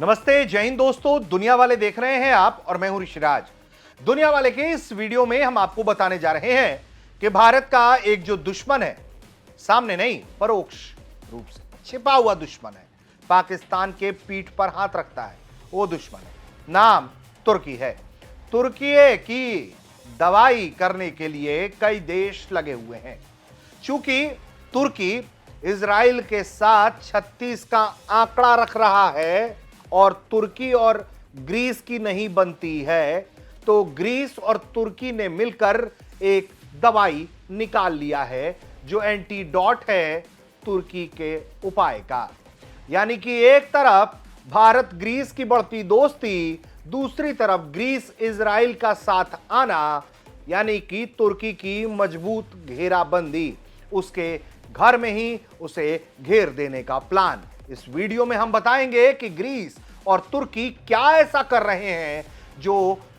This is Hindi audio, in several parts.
नमस्ते, जय हिंद दोस्तों। दुनिया वाले देख रहे हैं आप और मैं हूं ऋषिराज। दुनिया वाले के इस वीडियो में हम आपको बताने जा रहे हैं कि भारत का एक जो दुश्मन है, सामने नहीं परोक्ष रूप से छिपा हुआ दुश्मन है, पाकिस्तान के पीठ पर हाथ रखता है, वो दुश्मन है, नाम तुर्की है। तुर्की की दवाई करने के लिए कई देश लगे हुए हैं। चूंकि तुर्की इजराइल के साथ 36 का आंकड़ा रख रहा है और तुर्की और ग्रीस की नहीं बनती है, तो ग्रीस और तुर्की ने मिलकर एक दवाई निकाल लिया है जो एंटीडोट है तुर्की के उपाय का। यानी कि एक तरफ भारत ग्रीस की बढ़ती दोस्ती, दूसरी तरफ ग्रीस इजराइल का साथ आना, यानी कि तुर्की की मजबूत घेराबंदी, उसके घर में ही उसे घेर देने का प्लान। इस वीडियो में हम बताएंगे कि ग्रीस और तुर्की क्या ऐसा कर रहे हैं जो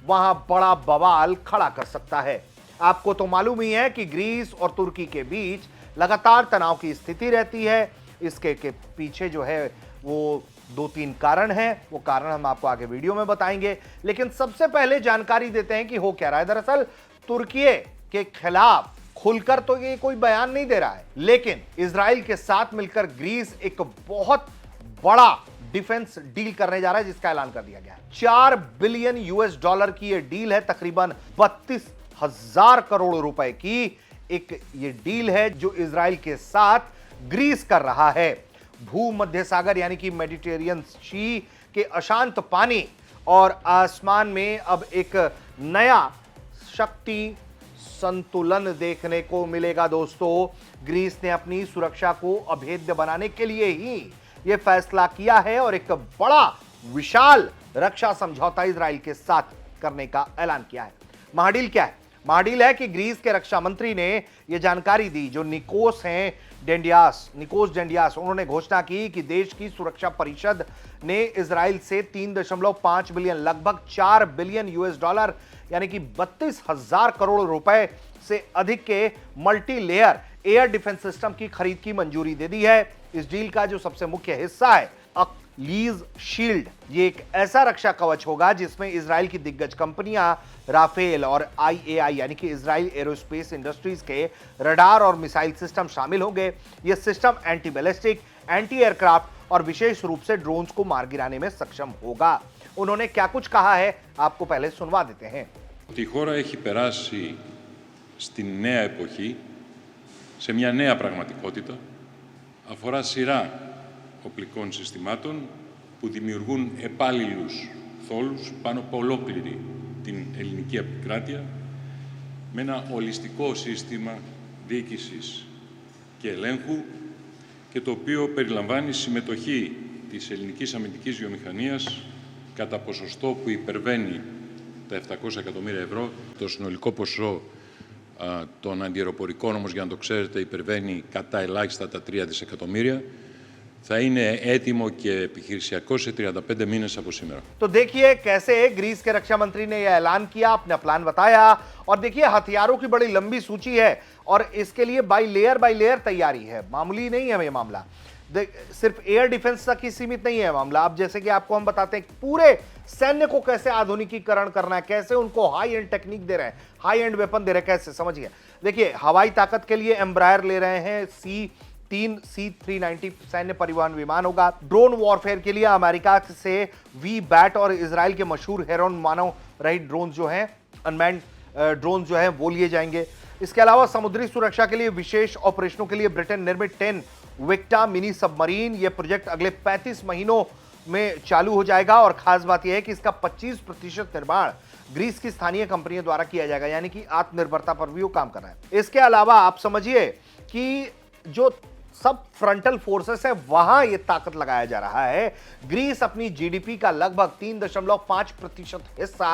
वहां बड़ा बवाल खड़ा कर सकता है। आपको तो मालूम ही है कि ग्रीस और तुर्की के बीच लगातार तनाव की स्थिति रहती है। इसके पीछे जो है वो 2-3 कारण हैं। वो कारण हम आपको आगे वीडियो में बताएंगे, लेकिन सबसे पहले जानकारी देते हैं कि हो क्या रहा है। दरअसल तुर्की के खिलाफ खुलकर तो ये कोई बयान नहीं दे रहा है, लेकिन इजराइल के साथ मिलकर ग्रीस एक बहुत बड़ा डिफेंस डील करने जा रहा है, जिसका ऐलान कर दिया गया है। $4 बिलियन की यह डील है, तकरीबन 32,000 करोड़ रुपए की एक ये डील है जो इजराइल के साथ ग्रीस कर रहा है। भूमध्य सागर यानी कि मेडिटेरियन सी के अशांत पानी और आसमान में अब एक नया शक्ति संतुलन देखने को मिलेगा। दोस्तों, ग्रीस ने अपनी सुरक्षा को अभेद्य बनाने के लिए ही यह फैसला किया है और एक बड़ा विशाल रक्षा समझौता इजराइल के साथ करने का ऐलान किया है। महाडील क्या है? महाडील है कि ग्रीस के रक्षा मंत्री ने यह जानकारी दी, जो निकोस डेंडियास, उन्होंने घोषणा की कि देश की सुरक्षा परिषद ने इजराइल से 3.5 बिलियन, लगभग $4 बिलियन यानी कि 32,000 करोड़ रुपए से अधिक के multi layer air defence system की खरीद की मंजूरी दे दी है। इस डील का जो सबसे मुख्य हिस्सा है लीज शील्ड, ये एक ऐसा रक्षा कवच होगा जिसमें इजराइल की दिग्गज कंपनियां राफेल और IAI यानी कि इजराइल एरोस्पेस इंडस्ट्रीज के रडार और मिसाइल सिस्टम शामिल होंगे। यह system anti ballistic, anti aircraft और विशेष रूप से ड्रोन्स को मार गिराने में सक्षम होगा। उन्होंने क्या कुछ कहा है, आपको पहले सुनवा देते हैं। Η χώρα έχει περάσει στη νέα εποχή, σε μια νέα πραγματικότητα, αφορά σειρά οπλικών συστημάτων που δημιουργούν επάλληλους θόλους πάνω από ολόκληρη την ελληνική επικράτεια, με ένα ολιστικό σύστημα διοίκησης και ελέγχου και το οποίο περιλαμβάνει συμμετοχή της ελληνικής αμυντικής βιομηχανίας κατά ποσοστό που υπερβαίνει τα 700 εκατομμύρια ευρώ. Το συνολικό ποσό των αντιεροπορικών, όμως, για να το ξέρετε, υπερβαίνει κατά ελάχιστα τα 3 δισεκατομμύρια. Θα είναι έτοιμο και επιχειρησιακό σε 35 μήνες από σήμερα. तो देखिए कैसे ग्रीस के रक्षा मंत्री ने यह ऐलान किया, अपना प्लान बताया, और देखिए हथियारों की बड़ी लंबी सूची है और इसके लिए बाई लेयर तैयारी है। मामूली नहीं है ये मामला, सिर्फ एयर डिफेंस तक ही सीमित नहीं है मामला। अब जैसे कि आपको हम बताते हैं पूरे सैन्य को कैसे आधुनिकीकरण करना है, कैसे उनको हाई एंड टेक्निक दे रहे हैं, हाई एंड वेपन दे रहे हैं, कैसे समझिए। देखिए हवाई ताकत के लिए एम्ब्रायर ले रहे हैं, C-390 सैन्य परिवहन विमान होगा। ड्रोन वॉरफेयर के लिए अमेरिका से V-BAT और इजराइल के मशहूर हेरोन मानव रहित ड्रोन जो हैं, अनमैन्ड ड्रोन जो हैं, वो लिए जाएंगे। इसके अलावा समुद्री सुरक्षा के लिए विशेष ऑपरेशनों के लिए ब्रिटेन निर्मित 10 विक्टा मिनी सबमरीन, यह प्रोजेक्ट अगले 35 महीनों में चालू हो जाएगा और खास बात यह है कि इसका 25% निर्माण ग्रीस की स्थानीय कंपनियों द्वारा किया जाएगा, यानी कि आत्मनिर्भरता पर भी वो काम कर रहा है। इसके अलावा आप समझिए कि जो सब फ्रंटल फोर्सेस है वहां यह ताकत लगाया जा रहा है। ग्रीस अपनी जीडीपी का लगभग 3.5% हिस्सा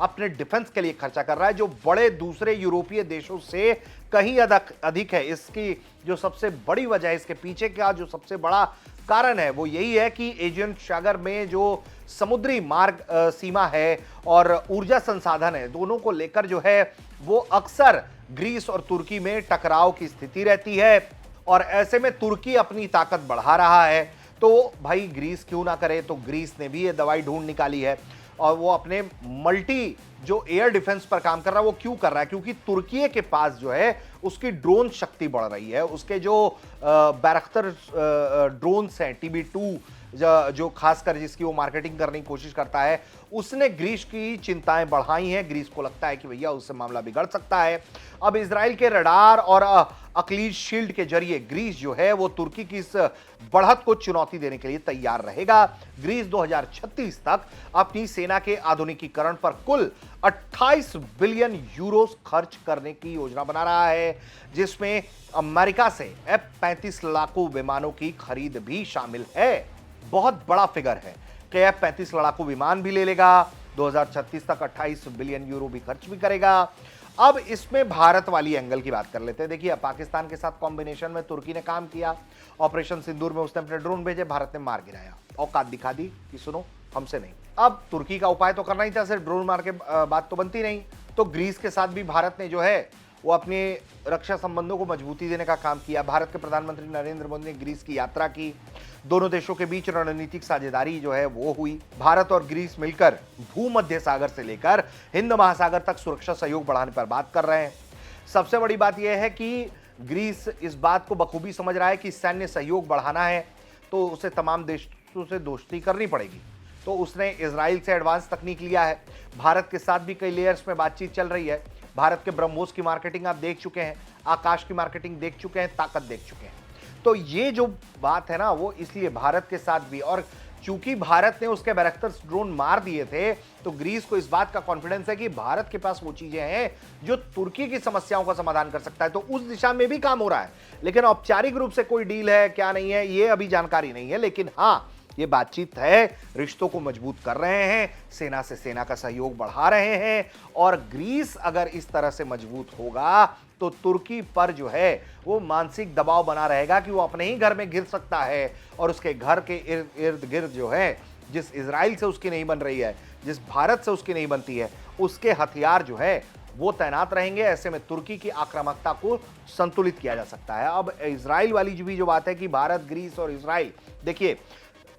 अपने डिफेंस के लिए खर्चा कर रहा है, जो बड़े दूसरे यूरोपीय देशों से कहीं अधिक है। इसकी जो सबसे बड़ी वजह है, इसके पीछे का जो सबसे बड़ा कारण है, वो यही है कि एजियन सागर में जो समुद्री मार्ग सीमा है और ऊर्जा संसाधन है, दोनों को लेकर जो है वो अक्सर ग्रीस और तुर्की में टकराव की स्थिति रहती है और ऐसे में तुर्की अपनी ताकत बढ़ा रहा है। तो भाई ग्रीस क्यों ना करे। तो ग्रीस ने भी ये दवाई ढूंढ निकाली है और वो अपने मल्टी जो एयर डिफेंस पर काम कर रहा है वो क्यों कर रहा है, क्योंकि तुर्की के पास जो है उसकी ड्रोन शक्ति बढ़ रही है। उसके जो बैरख्तर ड्रोन्स हैं TB2 जो खासकर जिसकी वो मार्केटिंग करने की कोशिश करता है, उसने ग्रीस की चिंताएं बढ़ाई हैं। ग्रीस को लगता है कि भैया उससे मामला बिगड़ सकता है। अब इजराइल के रडार और अक्लीज शील्ड के जरिए ग्रीस जो है वो तुर्की की इस बढ़त को चुनौती देने के लिए तैयार रहेगा। ग्रीस 2036 तक अपनी सेना के आधुनिकीकरण पर कुल 28 बिलियन यूरो खर्च करने की योजना बना रहा है, जिसमें अमेरिका से F-35 लड़ाकू विमानों की खरीद भी शामिल है। बहुत बड़ा फिगर है कि F-35 लड़ाकू विमान भी ले लेगा, 2036 तक 28 बिलियन यूरो भी खर्च भी करेगा। अब इसमें भारत वाली एंगल की बात कर लेते हैं। देखिए, पाकिस्तान के साथ कॉम्बिनेशन में तुर्की ने काम किया, ऑपरेशन सिंदूर में उसने अपने ड्रोन भेजे, भारत ने मार गिराया, औकात दिखा दी कि सुनो हमसे नहीं। अब तुर्की का उपाय तो करना ही था, सिर्फ ड्रोन मार के बात तो बनती नहीं। तो ग्रीस के साथ भी भारत ने जो है वो अपने रक्षा संबंधों को मजबूती देने का काम किया। भारत के प्रधानमंत्री नरेंद्र मोदी ने ग्रीस की यात्रा की, दोनों देशों के बीच रणनीतिक साझेदारी जो है वो हुई। भारत और ग्रीस मिलकर भूमध्य सागर से लेकर हिंद महासागर तक सुरक्षा सहयोग बढ़ाने पर बात कर रहे हैं। सबसे बड़ी बात यह है कि ग्रीस इस बात को बखूबी समझ रहा है कि सैन्य सहयोग बढ़ाना है तो उसे तमाम देशों से दोस्ती करनी पड़ेगी। तो उसने इजराइल से एडवांस तकनीक लिया है। भारत के साथ भी कई लेयर्स में बातचीत चल रही है। भारत के ब्रह्मोस की मार्केटिंग आप देख चुके हैं, आकाश की मार्केटिंग देख चुके हैं, ताकत देख चुके हैं। तो ये जो बात है ना वो इसलिए भारत के साथ भी, और चूंकि भारत ने उसके बैरक्टर ड्रोन मार दिए थे तो ग्रीस को इस बात का कॉन्फिडेंस है कि भारत के पास वो चीजें हैं जो तुर्की की समस्याओं का समाधान कर सकता है। तो उस दिशा में भी काम हो रहा है, लेकिन औपचारिक रूप से कोई डील है क्या नहीं है ये अभी जानकारी नहीं है। लेकिन हाँ, ये बातचीत है, रिश्तों को मजबूत कर रहे हैं, सेना से सेना का सहयोग बढ़ा रहे हैं। और ग्रीस अगर इस तरह से मजबूत होगा तो तुर्की पर जो है वो मानसिक दबाव बना रहेगा कि वो अपने ही घर में गिर सकता है और उसके घर के इर्द गिर्द जो है, जिस इजराइल से उसकी नहीं बन रही है, जिस भारत से उसकी नहीं बनती है, उसके हथियार जो है वो तैनात रहेंगे। ऐसे में तुर्की की आक्रामकता को संतुलित किया जा सकता है। अब इजराइल वाली जो बात है कि भारत, ग्रीस और इजराइल, देखिए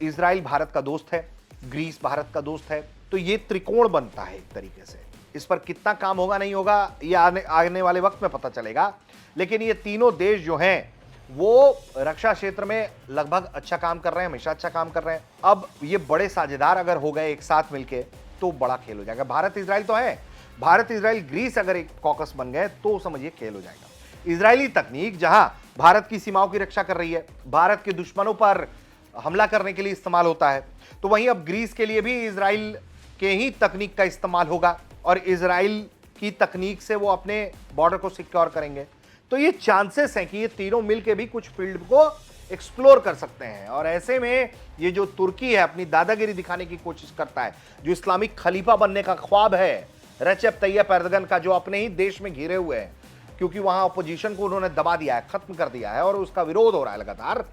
इजराइल भारत का दोस्त है, ग्रीस भारत का दोस्त है, तो ये त्रिकोण बनता है एक तरीके से। इस पर कितना काम होगा नहीं होगा ये आने वाले वक्त में पता चलेगा। लेकिन ये तीनों देश जो हैं वो रक्षा क्षेत्र में लगभग अच्छा काम कर रहे हैं, हमेशा अच्छा काम कर रहे हैं। अब ये बड़े साझेदार अगर हो गए एक साथ मिलके तो बड़ा खेल हो जाएगा। भारत इजराइल तो है, भारत इजराइल ग्रीस अगर एक कॉकस बन गए तो समझिए खेल हो जाएगा। इजरायली तकनीक जहां भारत की सीमाओं की रक्षा कर रही है, भारत के दुश्मनों पर हमला करने के लिए इस्तेमाल होता है, तो वहीं अब ग्रीस के लिए भी इजराइल के ही तकनीक का इस्तेमाल होगा और इजराइल की तकनीक से वो अपने बॉर्डर को सिक्योर करेंगे। तो ये चांसेस हैं कि ये तीनों मिलके भी कुछ फील्ड को एक्सप्लोर कर सकते हैं। और ऐसे में ये जो तुर्की है अपनी दादागिरी दिखाने की कोशिश करता है, जो इस्लामिक खलीफा बनने का ख्वाब है रेसेप तैयप एर्दोगन का, जो अपने ही देश में घिरे हुए हैं, क्योंकि वहां अपोजिशन को उन्होंने दबा दिया है, खत्म कर दिया है और उसका विरोध हो रहा है लगातार,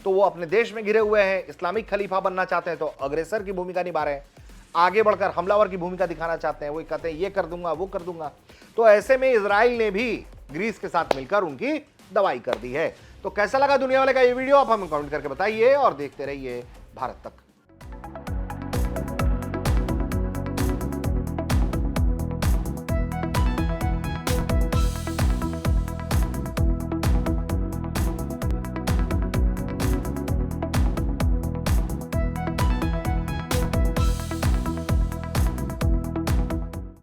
तो वो अपने देश में घिरे हुए हैं, इस्लामिक खलीफा बनना चाहते हैं, तो अग्रेसर की भूमिका निभा रहे हैं, आगे बढ़कर हमलावर की भूमिका दिखाना चाहते हैं। वो कहते हैं ये कर दूंगा वो कर दूंगा। तो ऐसे में इजराइल ने भी ग्रीस के साथ मिलकर उनकी दवाई कर दी है। तो कैसा लगा दुनिया वाले का ये वीडियो, आप हमें कमेंट करके बताइए और देखते रहिए भारत तक।